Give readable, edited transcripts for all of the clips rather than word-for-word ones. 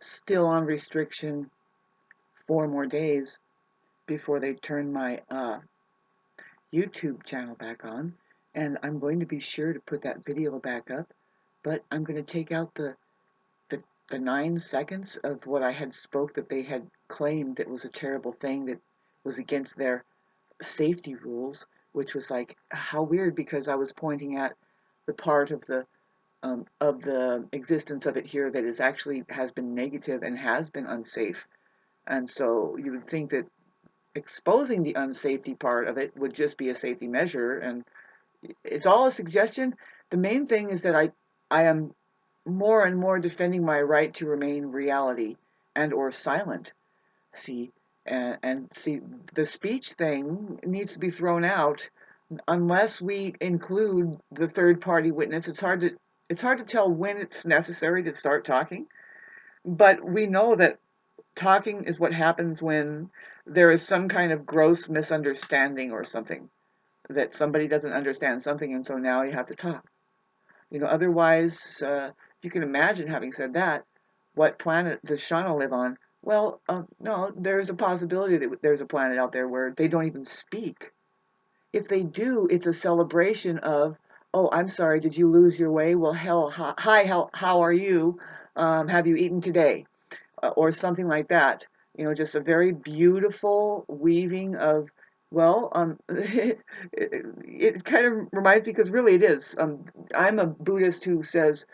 still on restriction 4 more days before they turn my YouTube channel back on. And I'm going to be sure to put that video back up, but I'm going to take out the 9 seconds of what I had spoke that they had claimed that was a terrible thing that was against their safety rules, which was like how weird, because I was pointing at the part of the existence of it here that is actually has been negative and has been unsafe. And so you would think that exposing the unsafety part of it would just be a safety measure, and it's all a suggestion. The main thing is that I am more and more defending my right to remain reality and or silent. See, and see, the speech thing needs to be thrown out unless we include the third party witness. It's hard to tell when it's necessary to start talking, but we know that talking is what happens when there is some kind of gross misunderstanding or something, that somebody doesn't understand something, and so now you have to talk. Otherwise, you can imagine, having said that, what planet does Shauna live on? Well, no, there's a possibility that there's a planet out there where they don't even speak. If they do, it's a celebration of, oh, I'm sorry, did you lose your way? Well, hell, hi, how are you? Have you eaten today? Or something like that. Just a very beautiful weaving of, well, it kind of reminds me, because really it is. I'm a Buddhist who says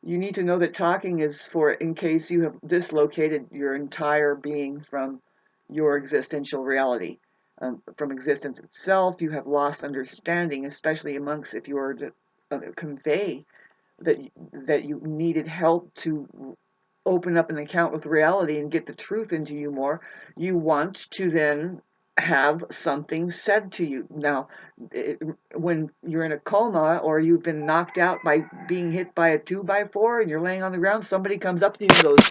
you need to know that talking is for in case you have dislocated your entire being from your existential reality. From existence itself, you have lost understanding, especially amongst if you were to convey that that you needed help to open up an account with reality and get the truth into you more. You want to then have something said to you. Now, when you're in a coma or you've been knocked out by being hit by a 2x4 and you're laying on the ground, somebody comes up to you and goes,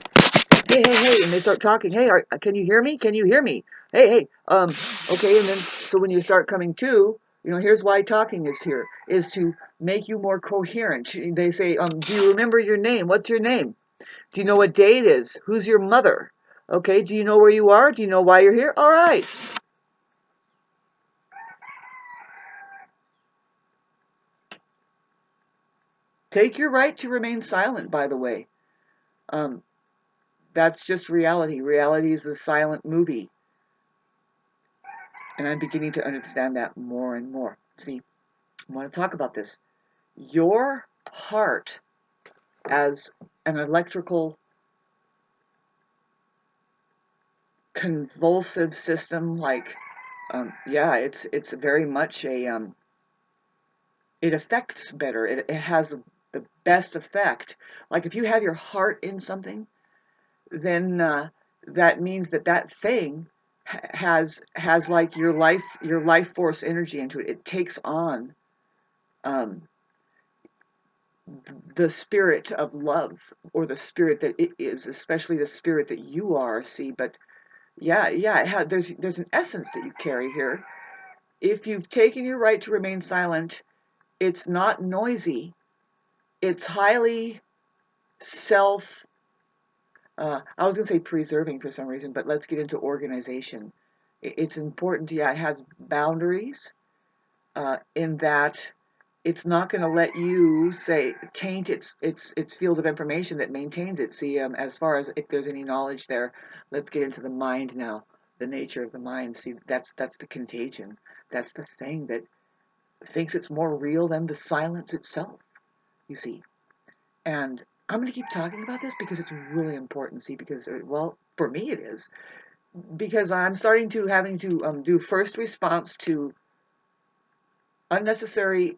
hey, hey, hey, and they start talking. Hey, can you hear me? Can you hear me? Hey, hey, okay, and then so when you start coming to, here's why talking is here, is to make you more coherent. They say, do you remember your name? What's your name? Do you know what day it is? Who's your mother? Okay, do you know where you are? Do you know why you're here? All right. Take your right to remain silent, by the way. Um, that's just reality. Reality is the silent movie. And I'm beginning to understand that more and more. See, I want to talk about this. Your heart as an electrical convulsive system, like, yeah, it's very much it affects better. It has the best effect. Like if you have your heart in something, then that means that thing has like your life force energy into it. It takes on um, the spirit of love, or the spirit that it is, especially the spirit that you are. See, but yeah, yeah, there's an essence that you carry here. If you've taken your right to remain silent, it's not noisy. It's highly self, I was going to say preserving for some reason, but let's get into organization. It's important, yeah, it has boundaries, in that it's not going to let you say taint its field of information that maintains it. See, as far as if there's any knowledge there, let's get into the mind now, the nature of the mind. See, that's the contagion. That's the thing that thinks it's more real than the silence itself, you see. And I'm going to keep talking about this because it's really important, see, because, well, for me it is. Because I'm starting to having to do first response to unnecessary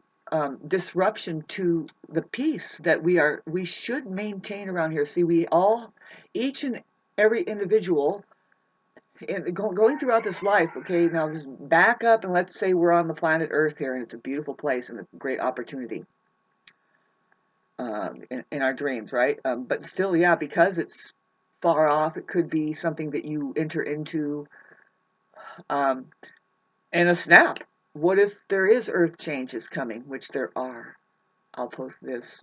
disruption to the peace that we should maintain around here. See, we all, each and every individual, going throughout this life, okay, now just back up and let's say we're on the planet Earth here and it's a beautiful place and a great opportunity. In our dreams, right? But still, yeah, because it's far off, it could be something that you enter into um, in a snap. What if there is earth changes coming, which there are? I'll post this.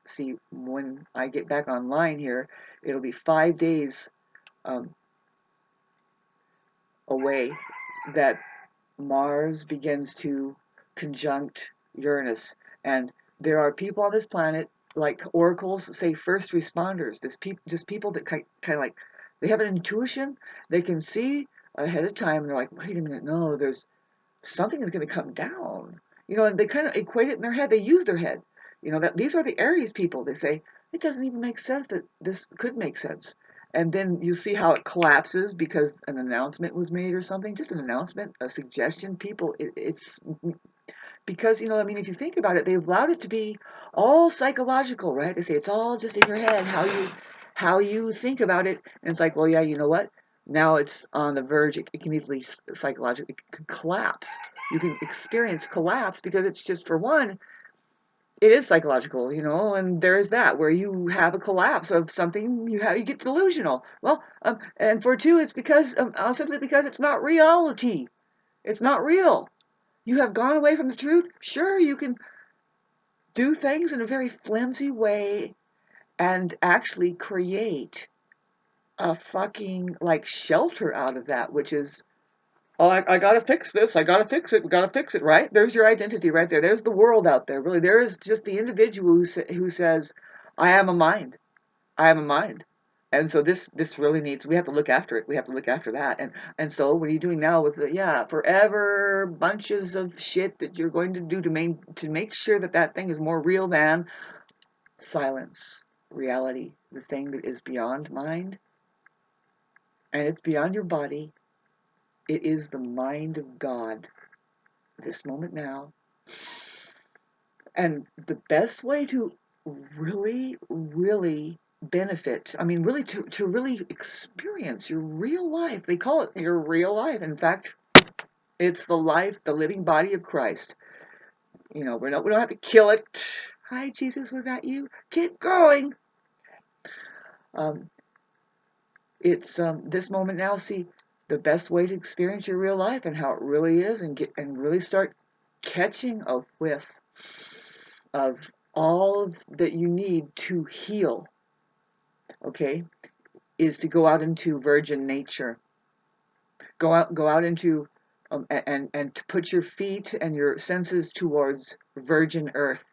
see, when I get back online here, it'll be 5 days um, away that Mars begins to conjunct Uranus. And there are people on this planet, like oracles, say first responders, just people that kind of like, they have an intuition, they can see ahead of time, and they're like, wait a minute, no, there's something is going to come down. And they kind of equate it in their head. They use their head. That these are the Aries people. They say, it doesn't even make sense that this could make sense. And then you see how it collapses because an announcement was made or something, just an announcement, a suggestion. People, it's because, I mean, if you think about it, they've allowed it to be all psychological, right? They say it's all just in your head, how you think about it. And it's like, well, yeah, you know what? Now it's on the verge. It can easily psychologically, it can collapse. You can experience collapse because it's just, for one, it is psychological, and there's that where you have a collapse of something, you get delusional. Well, and for two, it's because simply because it's not reality. It's not real. You have gone away from the truth. Sure, you can do things in a very flimsy way and actually create a fucking like shelter out of that, which is, oh, I gotta fix this. I gotta fix it. We gotta fix it, right? There's your identity right there. There's the world out there. Really, there is just the individual who says, I am a mind. I am a mind. And so this really needs, we have to look after it. We have to look after that. And so what are you doing now with the, yeah, forever bunches of shit that you're going to do to make sure that that thing is more real than silence, reality, the thing that is beyond mind, and it's beyond your body. It is the mind of God, this moment now. And the best way to really, really benefit, I mean, really to really experience your real life, they call it your real life. In fact, it's the life, the living body of Christ. We don't have to kill it. Hi, Jesus, was that you? Keep going. Um, it's this moment now. See, the best way to experience your real life and how it really is, and really start catching a whiff of all that you need to heal, okay, is to go out into virgin nature. Go out into and to put your feet and your senses towards virgin earth.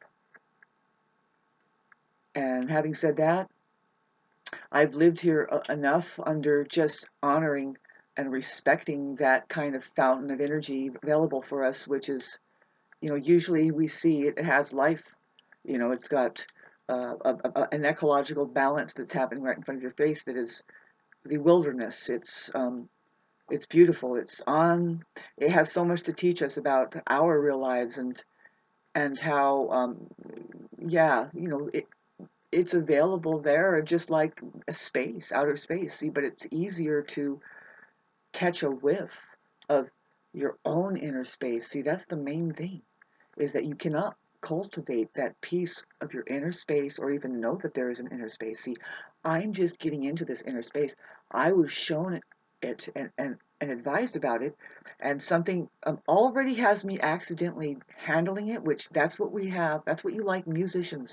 And having said that, I've lived here enough under just honoring and respecting that kind of fountain of energy available for us, which is, usually we see it has life. It's got an ecological balance that's happening right in front of your face that is the wilderness. It's beautiful. It has so much to teach us about our real lives and how, yeah, it's available there just like a space, outer space. See, but it's easier to catch a whiff of your own inner space. See, that's the main thing, is that you cannot cultivate that piece of your inner space or even know that there is an inner space. See, I'm just getting into this inner space. I was shown it and advised about it, and something already has me accidentally handling it, which that's what we have. That's what you like musicians.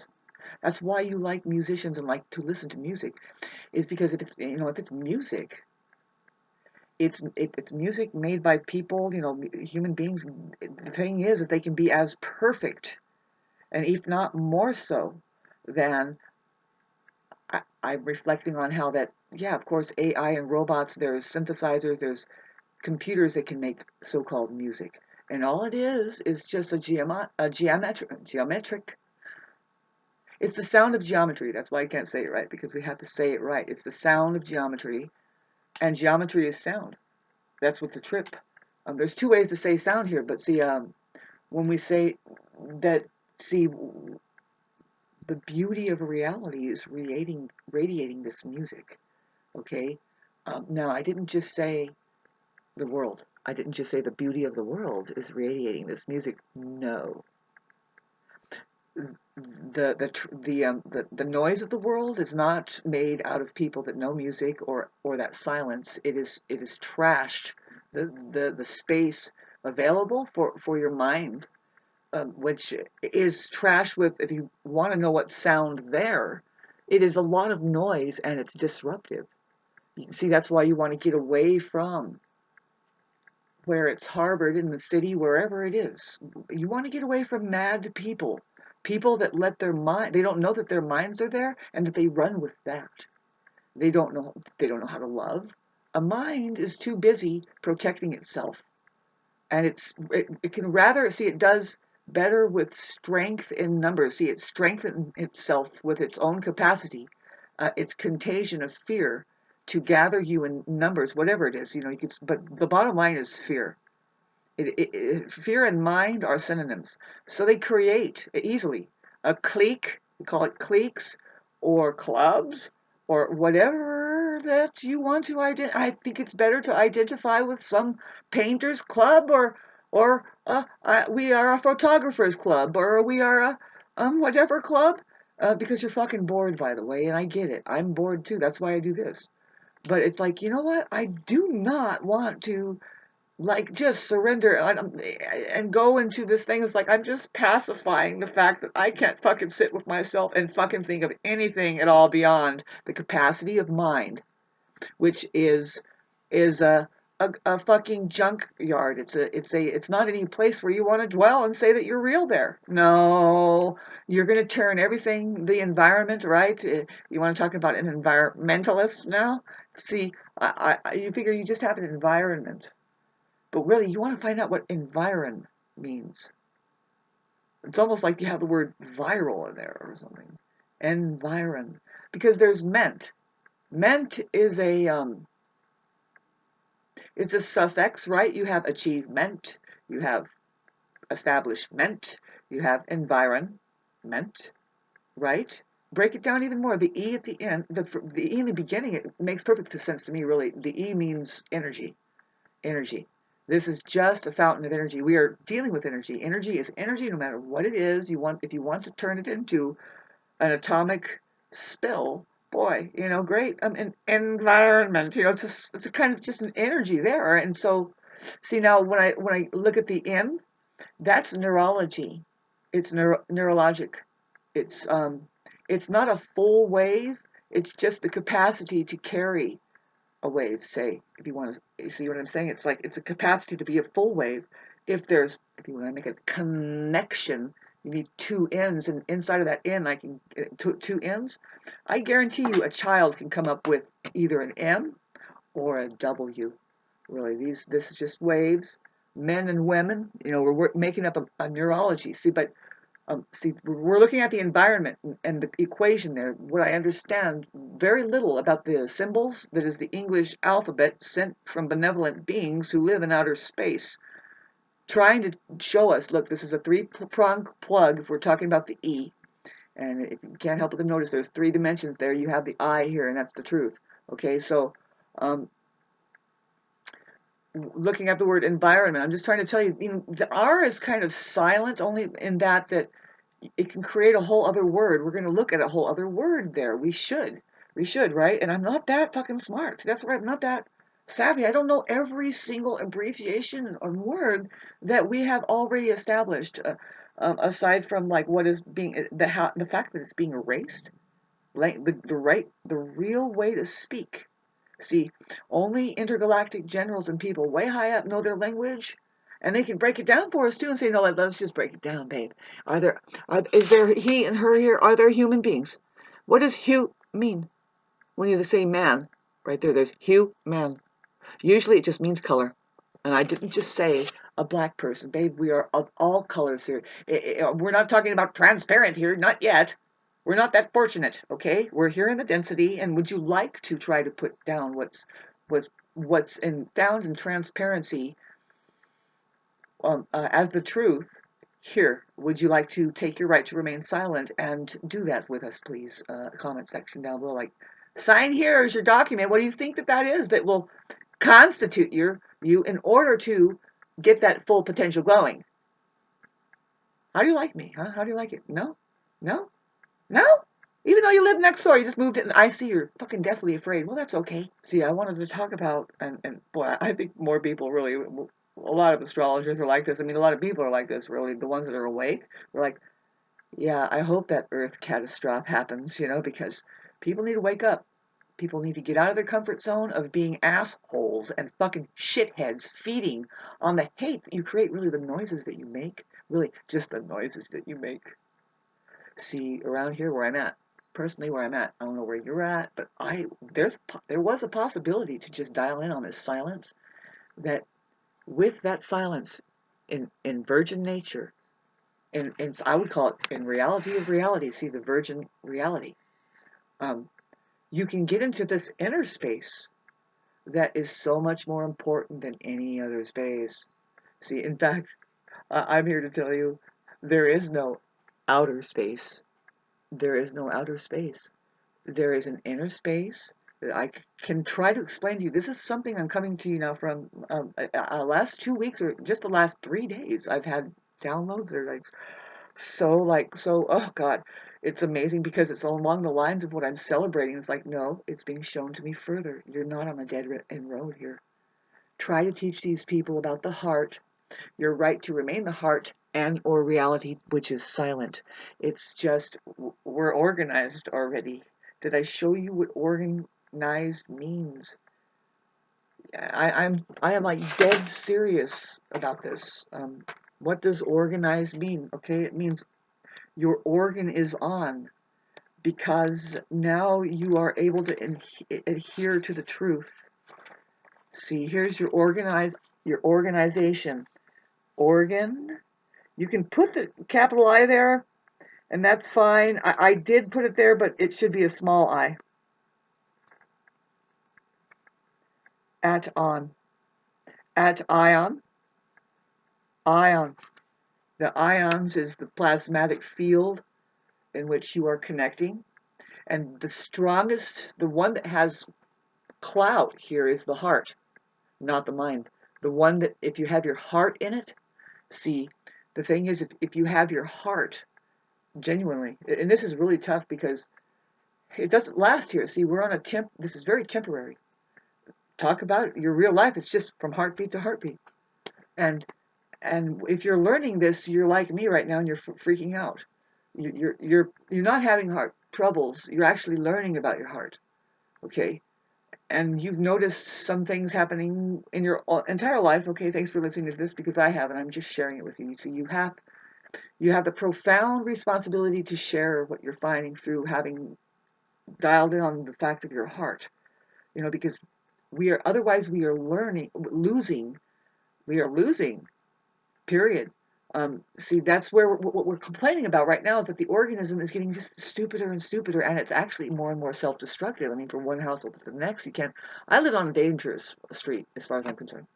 That's why you like musicians and like to listen to music, is because if it's music, it's music made by people, human beings. The thing is they can be as perfect, and if not more so, than I'm reflecting on how that, yeah, of course, AI and robots, there's synthesizers, there's computers that can make so-called music. And all it is just geometric. It's the sound of geometry. That's why I can't say it right, because we have to say it right. It's the sound of geometry, and geometry is sound. That's what's a trip. There's two ways to say sound here, but see, when we say that, see, the beauty of reality is radiating this music, okay? Now, I didn't just say the world. I didn't just say the beauty of the world is radiating this music. No. The noise of the world is not made out of people that know music or that silence. It is trashed the space available for your mind which is trash with, if you want to know what sound there, it is a lot of noise and it's disruptive. See, that's why you want to get away from where it's harbored in the city, wherever it is. You want to get away from mad people, people that let their mind, they don't know that their minds are there and that they run with that. They don't know how to love. A mind is too busy protecting itself, and it can rather see it does better with strength in numbers. See, it strengthens itself with its own capacity, its contagion of fear to gather you in numbers, whatever it is. But the bottom line is fear. Fear and mind are synonyms. So they create easily a clique, we call it cliques, or clubs, or whatever that you want to identify. I think it's better to identify with some painters club, or we are a photographers club, or we are a whatever club, because you're fucking bored, by the way, and I get it. I'm bored too. That's why I do this. But it's like, you know what? I do not want to like just surrender and go into this thing. It's like I'm just pacifying the fact that I can't fucking sit with myself and fucking think of anything at all beyond the capacity of mind, which is a fucking junkyard. It's not any place where you want to dwell and say that you're real there. No, you're going to turn everything, the environment, right? You want to talk about an environmentalist now? See, you figure you just have an environment. But really, you want to find out what environ means. It's almost like you have the word viral in there or something. Environ. Because there's ment. Ment is it's a suffix, right? You have achievement, you have establishment, you have environment, right? Break it down even more. The E at the end, the E in the beginning, it makes perfect sense to me, really. The E means energy. Energy. This is just a fountain of energy. We are dealing with energy. Energy is energy no matter what it is. If you want to turn it into an atomic spill, boy, great. An environment, it's a kind of just an energy there. And so, see now when I look at the N, that's neurology. It's neurologic. It's it's not a full wave. It's just the capacity to carry a wave, say, if you want to see what I'm saying. It's like it's a capacity to be a full wave. If you want to make a connection, you need two ends, and inside of that end, I can two ends. I guarantee you, a child can come up with either an M or a W. Really, this is just waves. Men and women, we're making up a neurology. See, we're looking at the environment and the equation there. What I understand very little about the symbols that is the English alphabet sent from benevolent beings who live in outer space, trying to show us, look, this is a three-pronged plug if we're talking about the E. And if you can't help but to notice, there's three dimensions there. You have the I here, and that's the truth. Okay, so um, looking at the word environment, I'm just trying to tell you, the R is kind of silent, only in that it can create a whole other word. We're going to look at a whole other word there. We should, right? And I'm not that fucking smart. That's right. I'm not that savvy. I don't know every single abbreviation or word that we have already established, aside from like what is being the fact that it's being erased, like the real way to speak. See, only intergalactic generals and people way high up know their language, and they can break it down for us too and say, no, let's just break it down, babe. Is there he and her here? Are there human beings? What does hue mean? When you say man, right there's hue, man. Usually it just means color. And I didn't just say a black person, babe. We are of all colors here. We're not talking about transparent here, not yet. We're not that fortunate, okay? We're here in the density, and would you like to try to put down what's found in transparency as the truth? Here, would you like to take your right to remain silent and do that with us, please? Comment section down below, like, sign here is your document. What do you think that is that will constitute you in order to get that full potential going? How do you like me, huh? How do you like it? No? No? No? Even though you live next door, you just moved in. I see you're fucking deathly afraid. Well, that's okay. See, I wanted to talk about, and boy, I think more people really a lot of astrologers are like this. I mean, a lot of people are like this, really. The ones that are awake, they're like, yeah, I hope that Earth catastrophe happens, because people need to wake up. People need to get out of their comfort zone of being assholes and fucking shitheads feeding on the hate that you create, really the noises that you make, really just the noises that you make. See, around here where I'm at, personally where I'm at, I don't know where you're at, but there was a possibility to just dial in on this silence, that with that silence in virgin nature, and I would call it in reality of reality, see the virgin reality, um, you can get into this inner space that is so much more important than any other space. See, in fact, I'm here to tell you there is no outer space. There is no outer space. There is an inner space that I can try to explain to you. This is something I'm coming to you now from last 2 weeks, or just the last 3 days. I've had downloads that are oh God, it's amazing because it's along the lines of what I'm celebrating. It's like, no, it's being shown to me further. You're not on a dead end road here. Try to teach these people about the heart, your right to remain the heart, and or reality, which is silent. It's just, we're organized already. Did I show you what organized means? I am like dead serious about this. What does organized mean? Okay, it means your organ is on, because now you are able to adhere to the truth. See, here's your organization. Organ. You can put the capital I there, and that's fine. I did put it there, but it should be a small I. At on. At ion. Ion. The ions is the plasmatic field in which you are connecting. And the strongest, the one that has clout here is the heart, not the mind. The one that, if you have your heart in it, see, the thing is, if you have your heart genuinely, and this is really tough because it doesn't last here. See, we're on this is very temporary. Talk about your real life. It's just from heartbeat to heartbeat. And and if you're learning this, you're like me right now, and you're freaking out. You're not having heart troubles. You're actually learning about your heart. Okay, and you've noticed some things happening in your entire life. Okay, thanks for listening to this, because I haven't. I'm just sharing it with you. So you have the profound responsibility to share what you're finding through having dialed in on the fact of your heart. Because we are losing. We are losing. Period. See, that's where what we're complaining about right now is that the organism is getting just stupider and stupider, and it's actually more and more self-destructive. I mean, from one household to the next, you can't. I live on a dangerous street, as far as I'm concerned.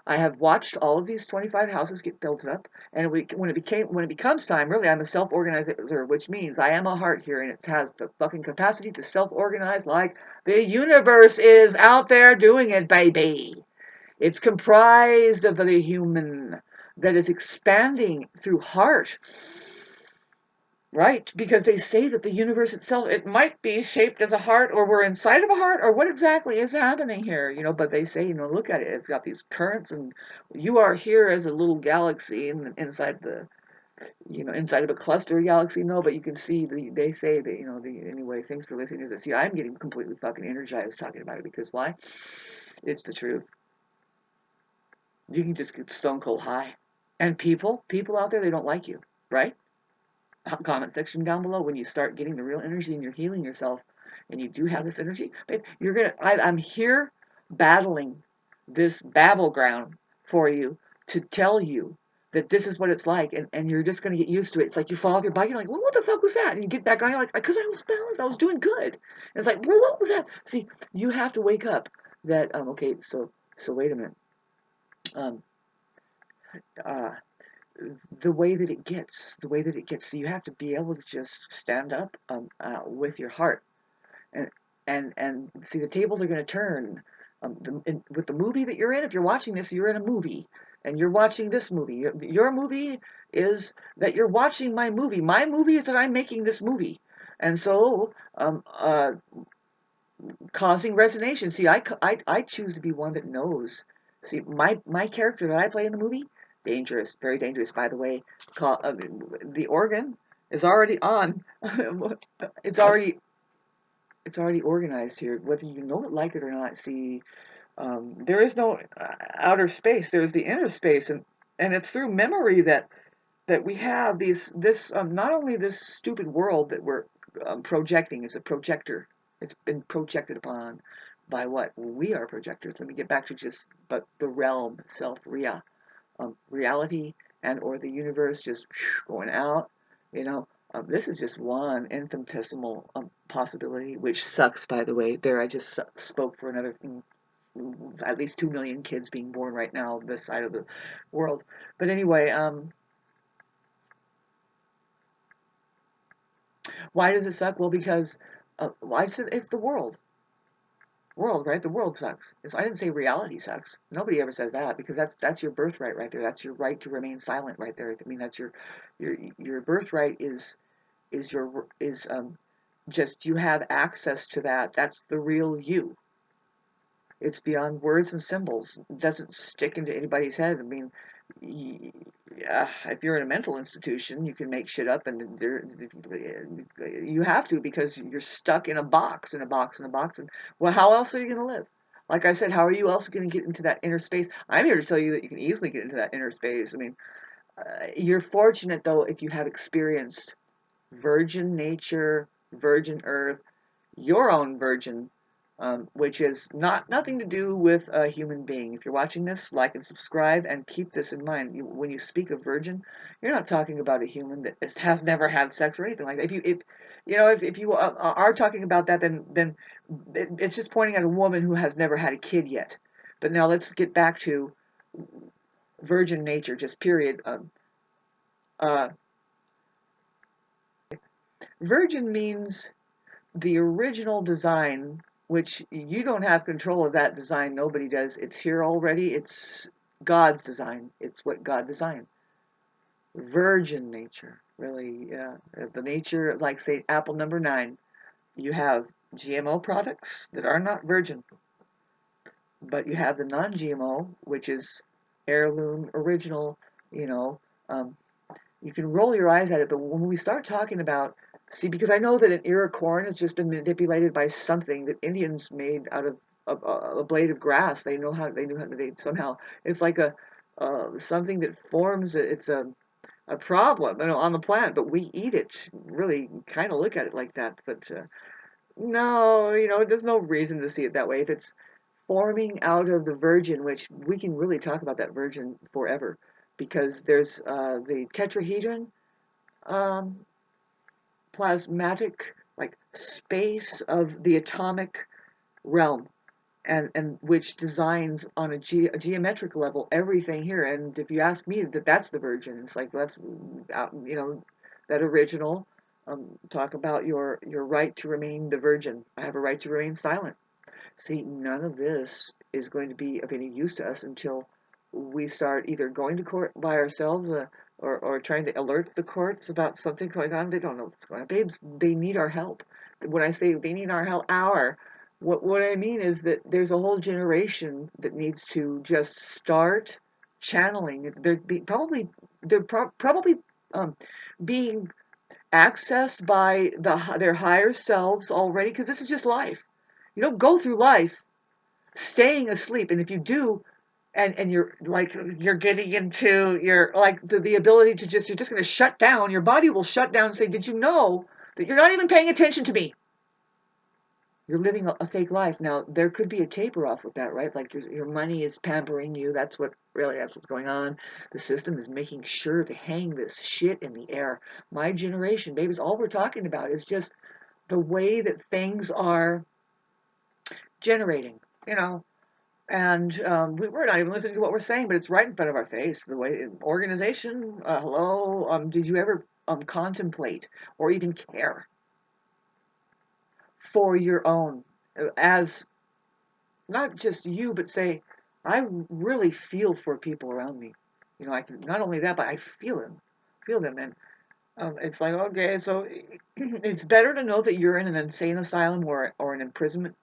I have watched all of these 25 houses get built up, and when it becomes time, really, I'm a self-organizer, which means I am a heart here, and it has the fucking capacity to self-organize like the universe is out there doing it, baby. It's comprised of the human that is expanding through heart, right? Because they say that the universe itself, it might be shaped as a heart, or we're inside of a heart, or what exactly is happening here, but they say, look at it, it's got these currents, and you are here as a little galaxy inside inside of a cluster galaxy. No, but you can see, they say that, anyway, thanks for listening to this. See, I'm getting completely fucking energized talking about it, because why? It's the truth. You can just get stone cold high. And people out there, they don't like you, right? Comment section down below when you start getting the real energy and you're healing yourself, and you do have this energy, babe, I'm here battling this battleground for you, to tell you that this is what it's like, and you're just going to get used to it. It's like you fall off your bike, you're like, well, what the fuck was that? And you get back on, you're like, because I was balanced, I was doing good. And it's like, well, what was that? See, you have to wake up that, okay, so wait a minute. Um, uh, the way that it gets, so you have to be able to just stand up with your heart, and see, the tables are going to turn. With the movie that you're in, if you're watching this, you're in a movie, and you're watching this movie. Your movie is that you're watching my movie. My movie is that I'm making this movie, and so causing resonation. See, I choose to be one that knows See, my character that I play in the movie, dangerous, very dangerous, by the way. The organ is already on. it's already it's already organized here, whether you know it, like it or not. See, there is no outer space. There is the inner space, and it's through memory that we have this not only this stupid world that we're projecting. It's a projector. It's been projected upon by what we are projectors. Let me get back to just but the realm itself, reality and or the universe just going out. You know, this is just one infinitesimal possibility, which sucks. By the way, there I just spoke for another at least 2 million kids being born right now this side of the world. But anyway, why does it suck? Well, because why it's the world, right? The world sucks. I didn't say reality sucks. Nobody ever says that because that's your birthright right there. That's your right to remain silent right there. I mean, that's your birthright is just you have access to that. That's the real you. It's beyond words and symbols. It doesn't stick into anybody's head. I mean, yeah, if you're in a mental institution, you can make shit up, and you have to because you're stuck in a box, in a box, in a box. And well, how else are you going to live? Like I said, how are you also going to get into that inner space? I'm here to tell you that you can easily get into that inner space. I mean, you're fortunate though if you have experienced virgin nature, virgin earth, your own virgin, which is nothing to do with a human being. If you're watching this, like and subscribe, and keep this in mind. When you speak of virgin, you're not talking about a human that has never had sex or anything like that. If you are talking about that, then it's just pointing at a woman who has never had a kid yet. But now let's get back to virgin nature, just period. Uh, Virgin means the original design, which you don't have control of that design, nobody does. It's here already. It's God's design. It's what God designed. Virgin nature, really. Yeah. The nature, like say apple number 9, you have GMO products that are not virgin, but you have the non-GMO, which is heirloom, original, you know, um, you can roll your eyes at it, but when we start talking about, see, because I know that an ear of corn has just been manipulated by something that Indians made out of a blade of grass. They knew how they somehow it's like a something that forms. It's a problem, on the planet, but we eat it. Really, kind of look at it like that, but no, there's no reason to see it that way. If it's forming out of the virgin, which we can really talk about that virgin forever, because there's the tetrahedron, um, plasmatic, like space of the atomic realm, and which designs on a geometric level everything here. And if you ask me, that's the virgin. It's like that's that original. Talk about your right to remain the virgin. I have a right to remain silent. See, none of this is going to be of any use to us until we start either going to court by ourselves, or trying to alert the courts about something going on. They don't know what's going on. Babes, they need our help. When I say they need our help, what I mean is that there's a whole generation that needs to just start channeling. They're probably um, being accessed by their higher selves already, because this is just life. You don't go through life staying asleep, and if you do, and you're getting into your like the ability to you're just going to shut down. Your body will shut down and say, did you know that you're not even paying attention to me? You're living a fake life. Now there could be a taper off with that, right? Like your money is pampering you. That's what's going on. The system is making sure to hang this shit in the air. My generation, babies, all we're talking about is just the way that things are generating, you know. And we're not even listening to what we're saying, but it's right in front of our face. The way organization, hello, did you ever contemplate or even care for your own, as not just you, but say, I really feel for people around me. I can not only that, but I feel them, and it's like okay, so it's better to know that you're in an insane asylum or an imprisonment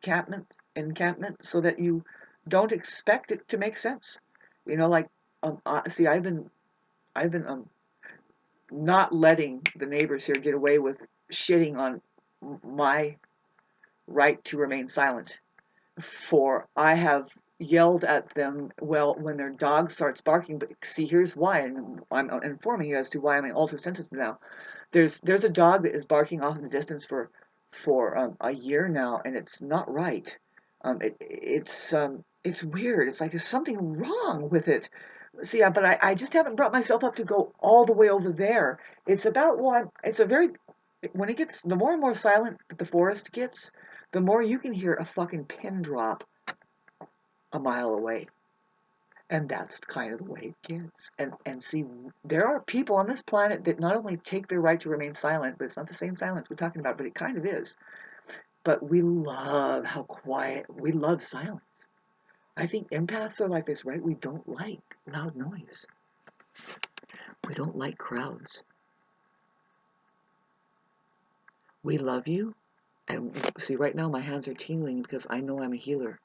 encampment, so that you don't expect it to make sense. You know, like see, I've been not letting the neighbors here get away with shitting on my right to remain silent. For I have yelled at them, well, when their dog starts barking. But see, here's why, and I'm informing you as to why I'm ultra sensitive now. There's a dog that is barking off in the distance for a year now, and it's not right. It's weird. It's like there's something wrong with it. See, but I just haven't brought myself up to go all the way over there. It's about one. It's a very when it gets the more and more silent the forest gets, the more you can hear a fucking pin drop a mile away. And that's kind of the way it gets. And see, there are people on this planet that not only take their right to remain silent, but it's not the same silence we're talking about, but it kind of is. But we love how quiet, we love silence. I think empaths are like this, right? We don't like loud noise. We don't like crowds. We love you. And see, right now my hands are tingling because I know I'm a healer.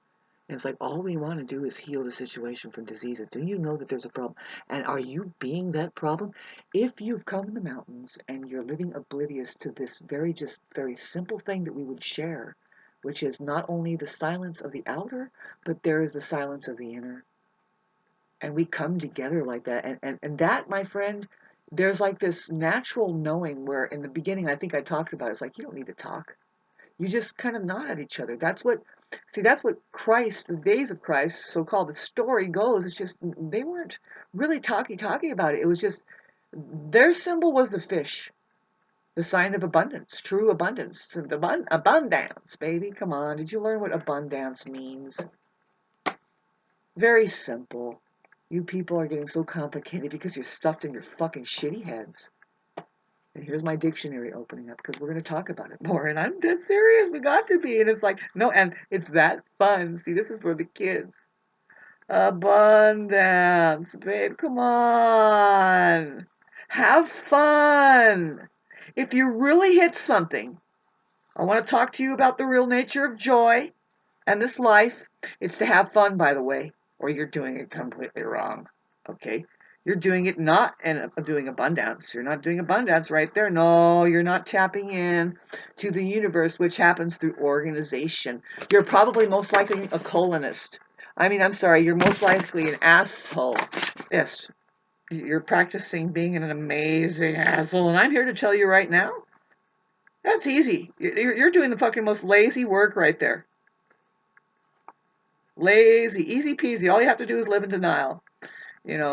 And it's like all we want to do is heal the situation from diseases. Do you know that there's a problem? And are you being that problem? If you've come in the mountains and you're living oblivious to this just very simple thing that we would share, which is not only the silence of the outer, but there is the silence of the inner. And we come together like that. And that, my friend, there's like this natural knowing where in the beginning, I think I talked about it. It's like, you don't need to talk. You just kind of nod at each other. That's what Christ, the days of Christ, so called, the story goes. It's just, they weren't really talking about it. It was just, their symbol was the fish, the sign of abundance, true abundance, abundance, baby. Come on. Did you learn what abundance means? Very simple. You people are getting so complicated because you're stuffed in your fucking shitty heads. And here's my dictionary opening up because we're going to talk about it more. And I'm dead serious. We got to be. And it's like, no, and it's that fun. See, this is for the kids. Abundance, babe. Come on. Have fun. If you really hit something, I want to talk to you about the real nature of joy and this life. It's to have fun, by the way, or you're doing it completely wrong. Okay? You're doing it not and doing abundance. You're not doing abundance right there. No, you're not tapping in to the universe, which happens through organization. You're probably most likely a colonist. I mean, I'm sorry, you're most likely an asshole. Yes, you're practicing being an amazing asshole, and I'm here to tell you right now, that's easy. You're doing the fucking most lazy work right there. Lazy, easy peasy. All you have to do is live in denial.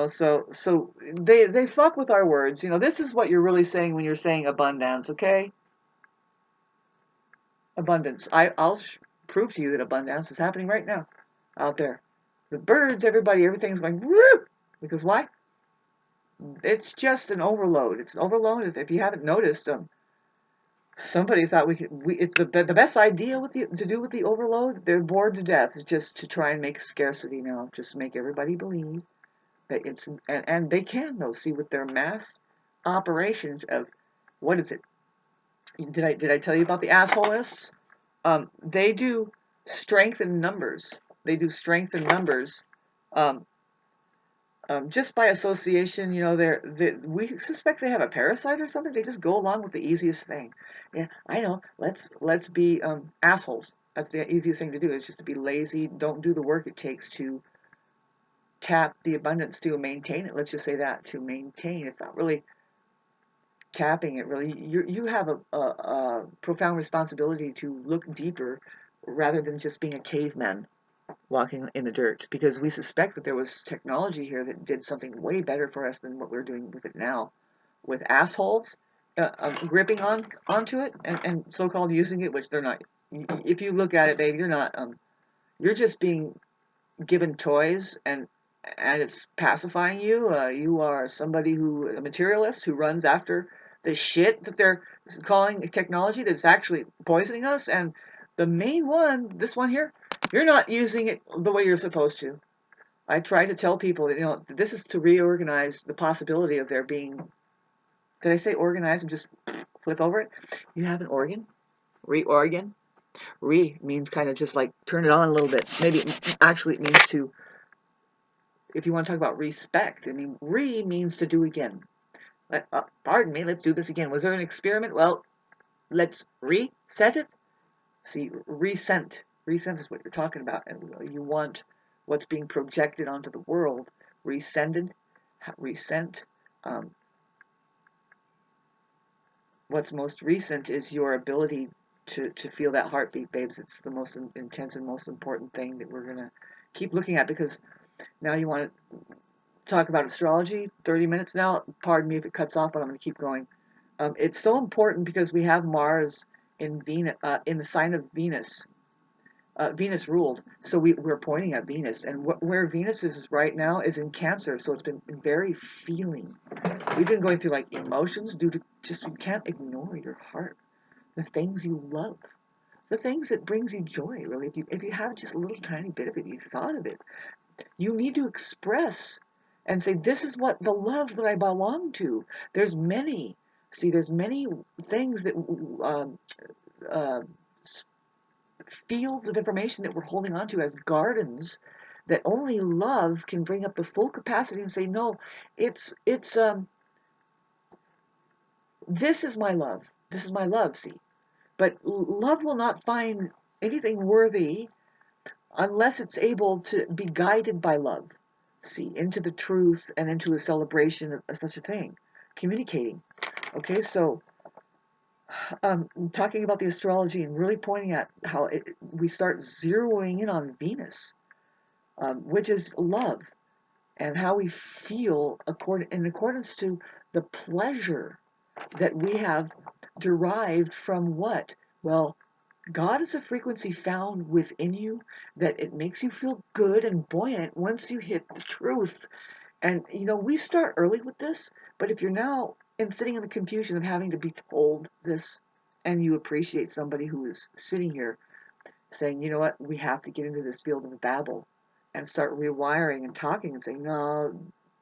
So they fuck with our words. This is what you're really saying when you're saying abundance, okay? Abundance. I'll prove to you that abundance is happening right now out there. The birds, everybody, everything's going whoop. Because why? It's just an overload. It's an overload. If you haven't noticed, somebody thought it's the best idea to do with the overload. They're bored to death. It's just to try and make scarcity now, just make everybody believe that it's and they can though. See, with their mass operations of what is it? Did I tell you about the assholeists? They do strength in numbers. They do strength in numbers. Um, just by association, we suspect they have a parasite or something. They just go along with the easiest thing. Yeah, I know. Let's be assholes. That's the easiest thing to do. Is just to be lazy. Don't do the work it takes to tap the abundance to maintain it. Let's just say that to maintain. It's not really tapping it. Really, you have a profound responsibility to look deeper rather than just being a caveman walking in the dirt, because we suspect that there was technology here that did something way better for us than what we're doing with it now, with assholes gripping onto it and so-called using it, which they're not. If you look at it, babe, you're not. You're just being given toys and it's pacifying you. You are somebody a materialist who runs after the shit that they're calling technology that's actually poisoning us. And the main one, this one here, you're not using it the way you're supposed to. I try to tell people that, this is to reorganize the possibility of there being, did I say organize and just flip over it? You have an organ, reorgan, Re means kind of just like turn it on a little bit. Maybe actually it means to, if you want to talk about respect, I mean, re means to do again. Pardon me, let's do this again. Was there an experiment? Well, let's reset it. See, resent. Resent is what you're talking about. And you want what's being projected onto the world rescinded, resent. Um, what's most recent is your ability to feel that heartbeat, babes. It's the most intense and most important thing that we're going to keep looking at, because now you want to talk about astrology, 30 minutes now. Pardon me if it cuts off, but I'm going to keep going. It's so important because we have Mars in Venus, in the sign of Venus. Venus ruled, so we're pointing at Venus, and where Venus is right now is in Cancer, so it's been very feeling. We've been going through like emotions due to just, you can't ignore your heart, the things you love, the things that brings you joy. Really, if you have just a little tiny bit of it, you thought of it, you need to express and say, this is what the love that I belong to. There's many. See, there's many things that uh, fields of information that we're holding on to as gardens that only love can bring up the full capacity and say, no, it's this is my love. This is my love, see. But love will not find anything worthy unless it's able to be guided by love, see, into the truth and into a celebration of such a thing, communicating. Okay, so talking about the astrology and really pointing at how we start zeroing in on Venus, which is love, and how we feel in accordance to the pleasure that we have derived from what? Well, God is a frequency found within you that it makes you feel good and buoyant once you hit the truth. And we start early with this, but if you're now sitting in the confusion of having to be told this, and you appreciate somebody who is sitting here saying, you know what, we have to get into this field of Babel and start rewiring and talking and saying, no,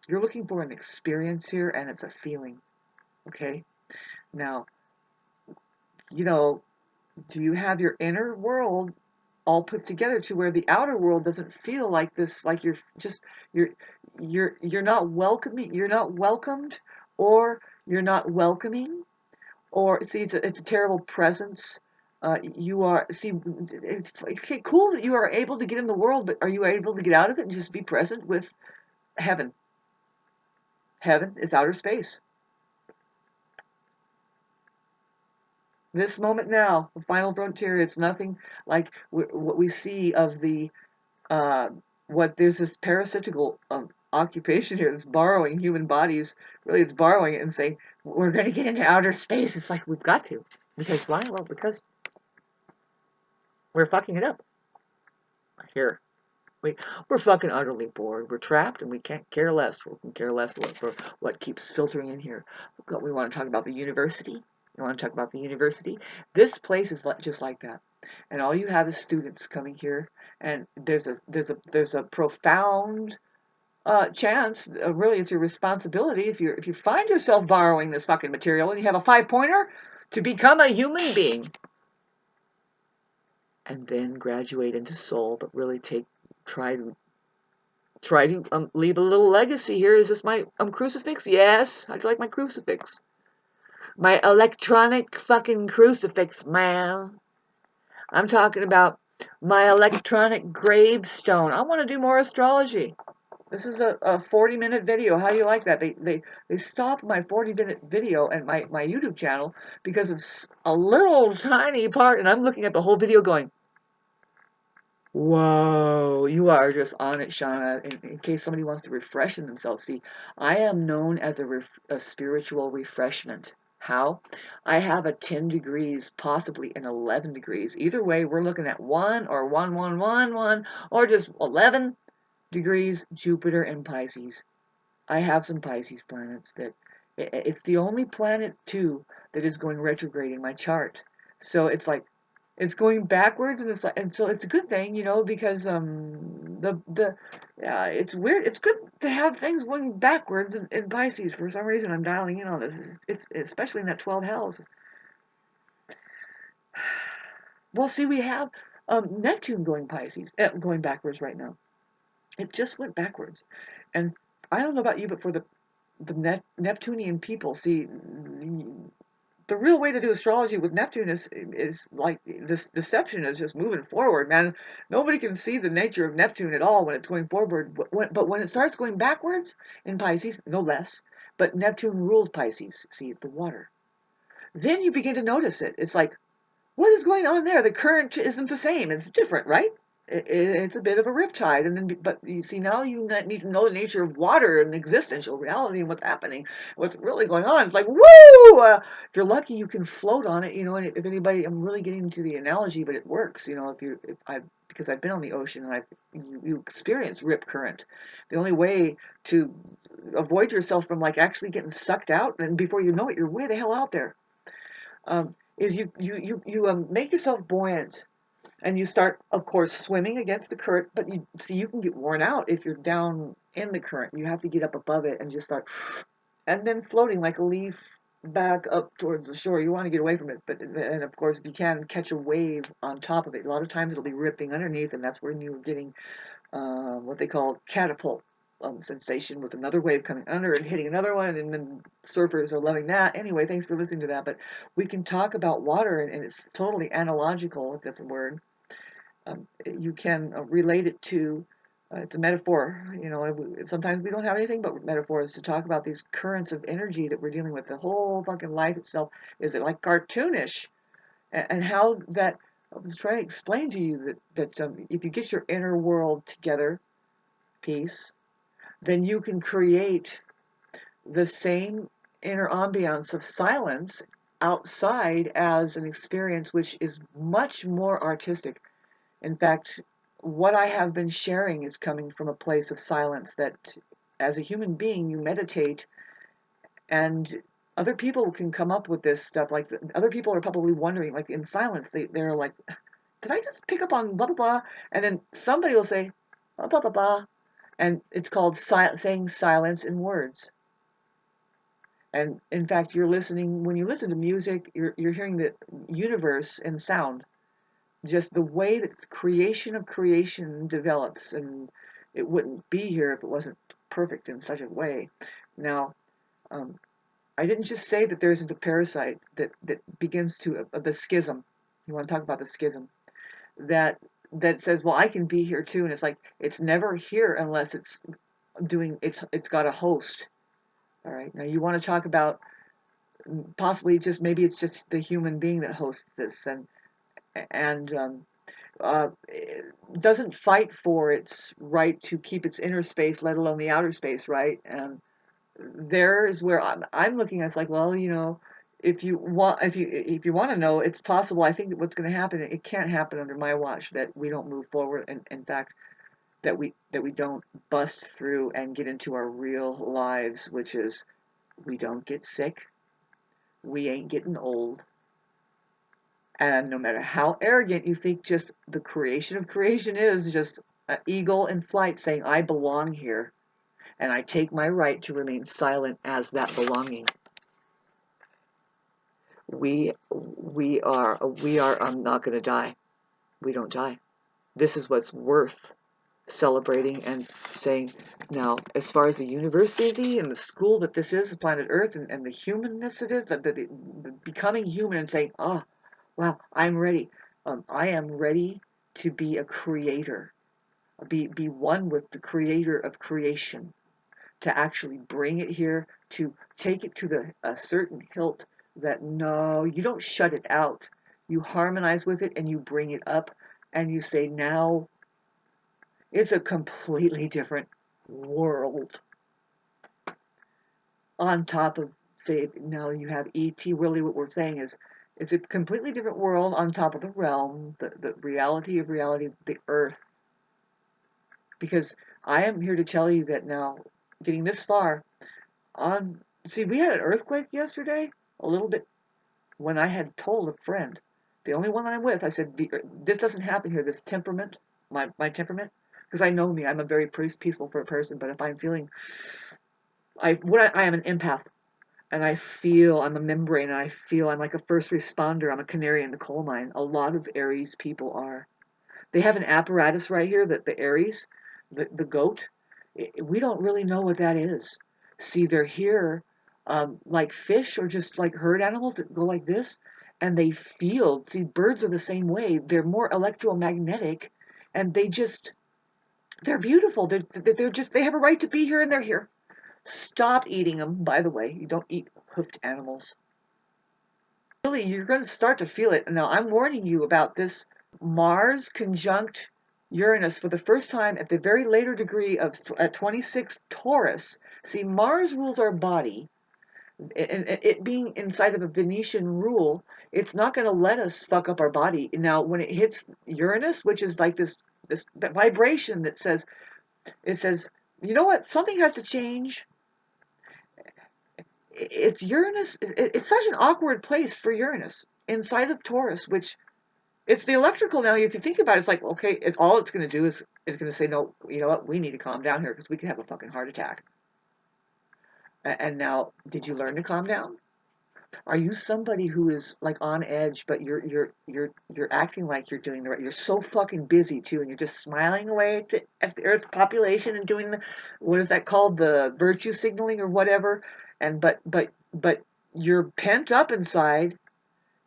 you're looking for an experience here and it's a feeling. Okay? Now, do you have your inner world all put together to where the outer world doesn't feel like this, like you're you're not welcoming, you're not welcomed, or you're not welcoming, or see, it's a terrible presence. You are, see, it's okay, cool that you are able to get in the world, but are you able to get out of it and just be present with heaven? Heaven is outer space. This moment now, the final frontier, it's nothing like what we see of the uh, what there's this parasitical occupation here that's borrowing human bodies. Really, it's borrowing it and saying, we're going to get into outer space. It's like, we've got to. Because why? Well, because we're fucking it up. Here. We're fucking utterly bored. We're trapped and we can't care less. We can care less what keeps filtering in here. We want to talk about the university. You want to talk about the university? This place is just like that. And all you have is students coming here, and there's a profound chance. Really, it's your responsibility if you find yourself borrowing this fucking material and you have a 5-pointer to become a human being, and then graduate into soul. But really try to leave a little legacy here. Is this my crucifix? Yes, I'd like my crucifix. My electronic fucking crucifix, man. I'm talking about my electronic gravestone. I want to do more astrology. This is a 40-minute video. How do you like that? They stopped my 40-minute video and my YouTube channel because of a little tiny part, and I'm looking at the whole video going, whoa, you are just on it, Shauna. In case somebody wants to refresh themselves. See, I am known as a spiritual refreshment. How? I have a 10 degrees, possibly an 11 degrees. Either way, we're looking at 1 or 1, 1, 1, 1, or just 11 degrees Jupiter and Pisces. I have some Pisces planets that it's the only planet too that is going retrograde in my chart. So it's like it's going backwards, and so it's a good thing, because the it's weird. It's good to have things going backwards in Pisces. For some reason, I'm dialing in on this. It's especially in that 12 house. Well, see, we have Neptune going Pisces, going backwards right now. It just went backwards, and I don't know about you, but for the Neptunian people, see, the real way to do astrology with Neptune is like this deception is just moving forward, man. Nobody can see the nature of Neptune at all when it's going forward, but when it starts going backwards in Pisces, no less. But Neptune rules Pisces. See, it's the water. Then you begin to notice it. It's like, what is going on there? The current isn't the same. It's different, right? It's a bit of a riptide, and then but you see now you need to know the nature of water and existential reality and what's happening, what's really going on. It's like woo! If you're lucky, you can float on it, you know. And if anybody, I'm really getting into the analogy, but it works, you know. If I because I've been on the ocean and you experience rip current. The only way to avoid yourself from like actually getting sucked out, and before you know it, you're way the hell out there. Is you make yourself buoyant and you start, of course, swimming against the current, but you see you can get worn out if you're down in the current. You have to get up above it and just start, and then floating like a leaf back up towards the shore. You want to get away from it, but and of course, if you can catch a wave on top of it, a lot of times it'll be ripping underneath, and that's when you're getting what they call catapult sensation with another wave coming under and hitting another one, and then surfers are loving that. Anyway, thanks for listening to that. But we can talk about water, and it's totally analogical, if that's a word. You can relate it to it's a metaphor, you know. Sometimes we don't have anything but metaphors to talk about these currents of energy that we're dealing with. The whole fucking life itself is it like cartoonish, and how that I was trying to explain to you that if you get your inner world together, peace, then you can create the same inner ambiance of silence outside as an experience which is much more artistic. In fact, what I have been sharing is coming from a place of silence that as a human being, you meditate and other people can come up with this stuff. Like other people are probably wondering, like in silence, they're like, did I just pick up on blah, blah, blah? And then somebody will say, blah, blah, blah, blah. And it's called saying silence in words. And in fact, you're listening, when you listen to music, you're hearing the universe in sound. Just the way that the creation of creation develops, and it wouldn't be here if it wasn't perfect in such a way. Now, um, I didn't just say that there isn't a parasite that begins to the schism. You want to talk about the schism that that says, well, I can be here too, and it's like it's never here unless it's got a host. All right. Now you want to talk about possibly just maybe it's just the human being that hosts this and doesn't fight for its right to keep its inner space, let alone the outer space, right? And there is where I'm looking at. It's like, well, you know, if you want to know, it's possible. I think that what's going to happen, it can't happen under my watch that we don't move forward, and in fact that we don't bust through and get into our real lives, which is we don't get sick, we ain't getting old. And no matter how arrogant you think just the creation of creation is, just an eagle in flight saying, I belong here, and I take my right to remain silent as that belonging. We are I'm not going to die. We don't die. This is what's worth celebrating and saying. Now, as far as the university and the school that this is, planet Earth, and the humanness it is, the becoming human and saying, oh, wow, I'm ready. I am ready to be a creator, be one with the creator of creation, to actually bring it here, to take it to a certain hilt that no, you don't shut it out. You harmonize with it and you bring it up and you say, now it's a completely different world. On top of, say, now you have ET, really what we're saying is, it's a completely different world on top of the realm, the reality of reality, the earth. Because I am here to tell you that now, getting this far, see, we had an earthquake yesterday, a little bit, when I had told a friend, the only one I'm with, I said, this doesn't happen here, this temperament, my temperament, because I know me, I'm a very peaceful person, but if I'm feeling, I am an empath. and I feel I'm a membrane, and I feel I'm like a first responder. I'm a canary in the coal mine. A lot of Aries people are. They have an apparatus right here that the Aries, the goat, we don't really know what that is. See, they're here like fish or just like herd animals that go like this, and they feel. See, birds are the same way. They're more electromagnetic, and they're beautiful. They're just, they have a right to be here, and they're here. Stop eating them, by the way. You don't eat hoofed animals. Really, you're going to start to feel it. Now, I'm warning you about this Mars conjunct Uranus for the first time at the very later degree of at 26 Taurus. See, Mars rules our body, and it being inside of a Venetian rule, it's not going to let us fuck up our body. Now, when it hits Uranus, which is like this vibration that says, it says, you know what, something has to change. It's Uranus. It's such an awkward place for Uranus inside of Taurus, which it's the electrical now. If you think about it, it's like, okay, all it's going to do is going to say, no, you know what, we need to calm down here because we could have a fucking heart attack. And now, did you learn to calm down? Are you somebody who is like on edge, but you're acting like you're doing the right? You're so fucking busy too, and you're just smiling away at the Earth population and doing the, what is that called, the virtue signaling or whatever? And but you're pent up inside.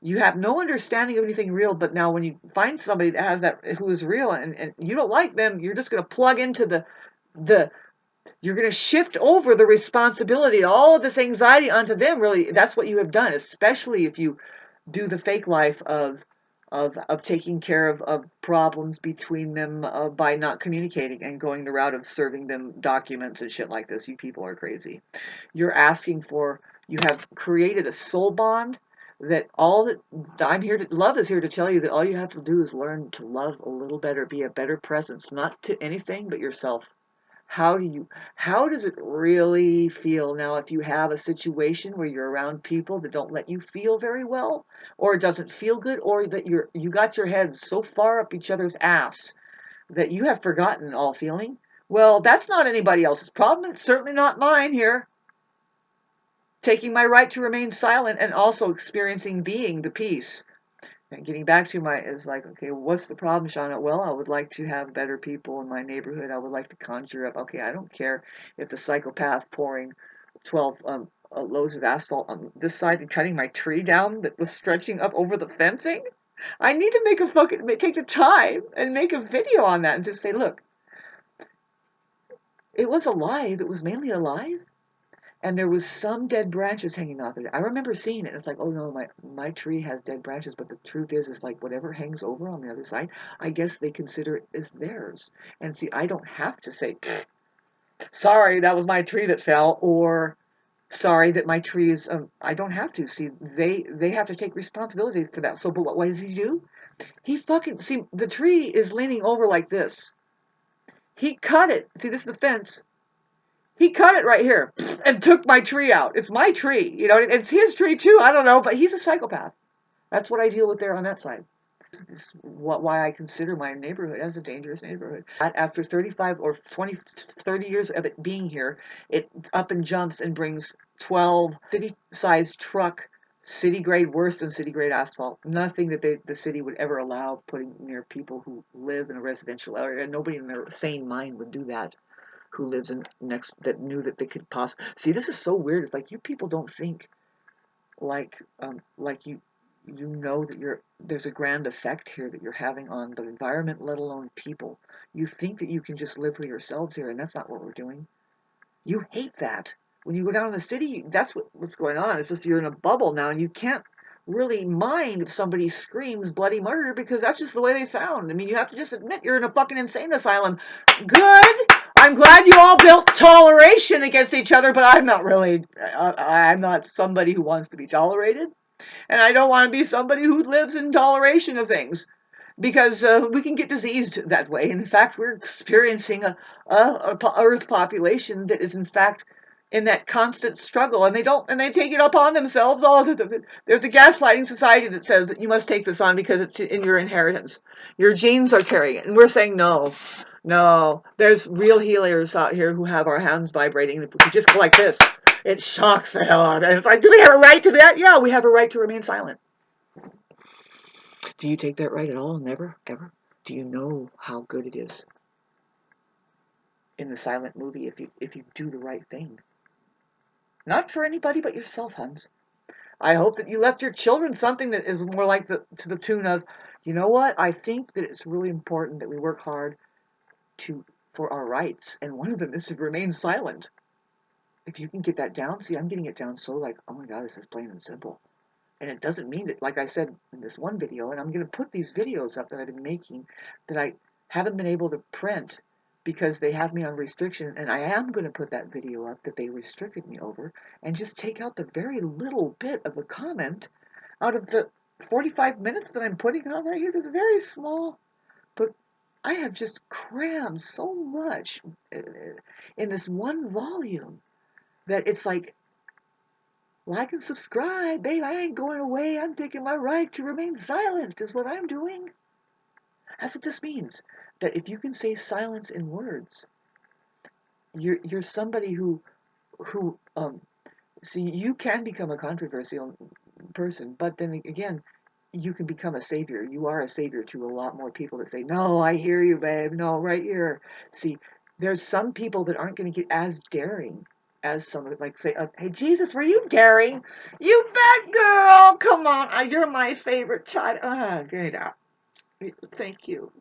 You have no understanding of anything real. But now, when you find somebody that has that, who is real, and you don't like them, you're just going to plug into the you're going to shift over the responsibility, all of this anxiety onto them. Really, that's what you have done, especially if you do the fake life of taking care of problems between them by not communicating and going the route of serving them documents and shit like this. You people are crazy. You're asking for, you have created a soul bond that all that I'm here to, love is here to tell you that all you have to do is learn to love a little better, be a better presence, not to anything but yourself. How does it really feel now if you have a situation where you're around people that don't let you feel very well, or it doesn't feel good, or that you got your heads so far up each other's ass that you have forgotten all feeling? Well, that's not anybody else's problem. It's certainly not mine here. Taking my right to remain silent and also experiencing being the peace. And getting back to my, is like, okay, what's the problem, Shauna? Well, I would like to have better people in my neighborhood. I would like to conjure up, okay, I don't care if the psychopath pouring 12 loads of asphalt on this side and cutting my tree down that was stretching up over the fencing. I need to take the time and make a video on that and just say, look, it was alive. It was mainly alive. And there was some dead branches hanging off it. I remember seeing it. It's like, oh no, my tree has dead branches, but the truth is like whatever hangs over on the other side, I guess they consider it as theirs. And see, I don't have to say, sorry, that was my tree that fell, or sorry that my tree is. I don't have to. See, they have to take responsibility for that. So, but what did he do? He fucking, see, the tree is leaning over like this. He cut it. See, this is the fence. He cut it right here and took my tree out. It's my tree, you know. It's his tree too. I don't know, but he's a psychopath. That's what I deal with there on that side. This is why I consider my neighborhood as a dangerous neighborhood. After 35 or 20, 30 years of it being here, it up and jumps and brings 12 city-sized truck, city grade, worse than city grade asphalt. Nothing that the city would ever allow putting near people who live in a residential area. Nobody in their sane mind would do that, who lives in next, that knew that they could possibly see. This is so weird. It's like you people don't think like you know that there's a grand effect here that you're having on the environment, let alone people. You think that you can just live for yourselves here, and that's not what we're doing. You hate that. When you go down in the city, that's what's going on. It's just you're in a bubble now, and you can't really mind if somebody screams bloody murder because that's just the way they sound. I mean, you have to just admit you're in a fucking insane asylum. Good. I'm glad you all built toleration against each other, but I'm not really. I'm not somebody who wants to be tolerated, and I don't want to be somebody who lives in toleration of things, because we can get diseased that way. In fact, we're experiencing a Earth population that is in fact in that constant struggle, and they take it upon themselves. There's a gaslighting society that says that you must take this on because it's in your inheritance. Your genes are carrying it, and we're saying no. No, there's real healers out here who have our hands vibrating. We just go like this. It shocks the hell out of me. It's like, do we have a right to that? Yeah, we have a right to remain silent. Do you take that right at all? Never, ever? Do you know how good it is in the silent movie if you do the right thing? Not for anybody but yourself, Hans. I hope that you left your children something that is more like to the tune of, you know what? I think that it's really important that we work hard to for our rights, and one of them is to remain silent. If you can get that down, see, I'm getting it down so like, oh my God, this is plain and simple. And it doesn't mean that, like I said in this one video, and I'm going to put these videos up that I've been making that I haven't been able to print because they have me on restriction, and I am going to put that video up that they restricted me over and just take out the very little bit of a comment out of the 45 minutes that I'm putting on right here. There's very small, but I have just crammed so much in this one volume that it's like and subscribe, babe. I ain't going away. I'm taking my right to remain silent, is what I'm doing. That's what this means. That if you can say silence in words, you're somebody who see, you can become a controversial person, but then again, you can become a savior. You are a savior to a lot more people that say, no, I hear you, babe. No, right here. See, there's some people that aren't going to get as daring as some of it. Like say, hey, Jesus, were you daring? You bet, girl. Come on. You're my favorite child. Get out. Thank you.